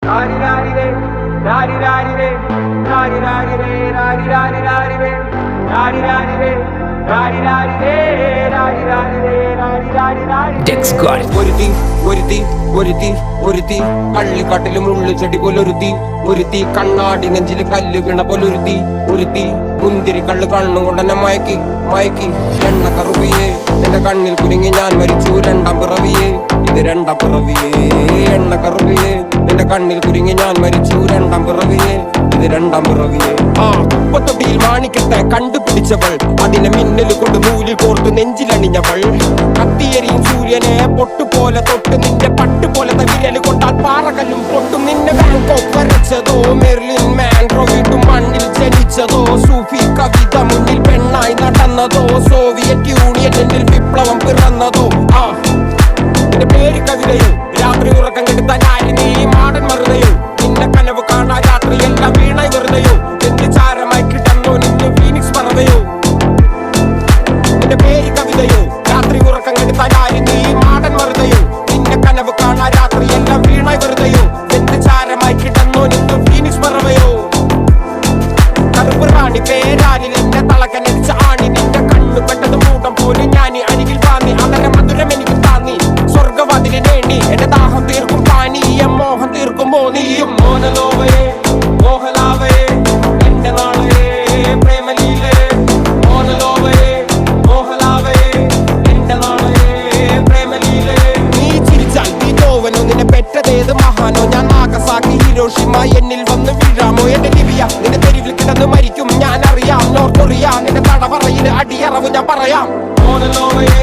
Rari rari re, rari rari re, rari rari re, rari rari rari re, rari rari re, rari rari re, rari rari re, rari rari rari. ഒരുത്തി കള്ളിക്കാട്ടിലും ഉള്ളിച്ചെടി പോലൊരുത്തി കണ്ണാടി നെഞ്ചില് കല്ല് വീണ പോലൊരുത്തി മുന്തിരി കള്ള് കണ്ണും കൊണ്ടെന്നെ മയക്കി എണ്ണ കറുവിയേ എന്റെ കണ്ണിൽ കുരുങ്ങി ഞാൻ മരിച്ചു രണ്ടാം പിറവിയേ ഇത് രണ്ടാം പിറവിയേ എണ്ണ കറുവിയേ എന്റെ കണ്ണിൽ കുരുങ്ങി ഞാൻ മരിച്ചു രണ്ടാം പിറവിയേ ഇത് രണ്ടാം പിറവിയേ കുപ്പത്തൊട്ടിയിൽ മാണിക്കത്തെ കണ്ടുപിടിച്ചവൾ അതിനെ മിന്നൽ കൊണ്ട് നൂലിൽ കോർത്തു നെഞ്ചിലണിഞ്ഞവൾ കത്തിയെരിയും സൂര്യനെ പൊട്ടുപോലെ തൊട്ട് നിന്റെ പട്ടുപോലത്തെ വിരൽ കൊണ്ടാൽ പാറകല്ലും പൊട്ടും നിന്നെ ബാങ്കോക്ക് വരച്ചതോ മെർലിൻ മാൻഡ്രോ വീട്ടും മണ്ണിൽ ജനിച്ചതോ സൂഫി കവിത മുന്നിൽ പെണ്ണായി നടന്നതോ സോവിയറ്റ് യൂണിയനിൽ വിപ്ലവം പിറന്നതോ നിന്റെ പേര് കവിതയോ രാത്രി ഉറക്കം കെടുത്താനായി നീ മാടൻ മറുതയോ നിന്റെ കനവ് കാണാ രാത്രി എല്ലാം വീണായി വെറുതെയോ എന്ത് ചാരമായി കിടന്നോ നിന്നു ഫീനിക്സ് പറവയോ നിന്റെ പേര് കവിതയോ രാത്രി ഉറക്കം കെടുത്താനായി നീ മാടൻ മറുതയോ നിന്റെ കനവ് കാണാ രാത്രി എല്ലാം വീണായി വെറുതെയോ എന്ത് ചാരമായി കിടന്നോ നിന്നു ഫീനിക്സ് പറവയോ കറുപ്പ് റാണി പേരാലിൽ എന്നെ തളക്കനടിച്ച ആണി നിന്റെ കണ്ണു പെട്ടത് മൂടം പോലും ഞാൻ അരികിൽ വാങ്ങി അതര മധുരം എനിക്ക് താന്നി സ്വർഗവാതിലെ നേടി എന്റെ ദാഹം തീർക്കും പാനീയം മോഹം തീർക്കുമോ നീയും മോനലോവയെ മോഹലാവയെ എന്റെ നാളയെ പ്രേമലീലേ മോനലോവയെ മോഹലാവയെ എന്റെ നാളയെ പ്രേമലീലേ നീ ചിരിച്ചാൽ നീ തോവനോ നിന്നെ പെറ്റതേത് മഹാനോ ഞാൻ നാഗസാക്കി ഹിരോഷിമ എന്നിൽ വന്ന് വീഴാമോ എന്റെ ലിബിയ നിന്റെ തെരുവിൽ കിടന്ന് മരിക്കും ഞാൻ അറിയാം നോർത്ത് കൊറിയ നിന്റെ തടവറയിൽ അടിയറവ് ഞാൻ പറയാം മോനലോവയെ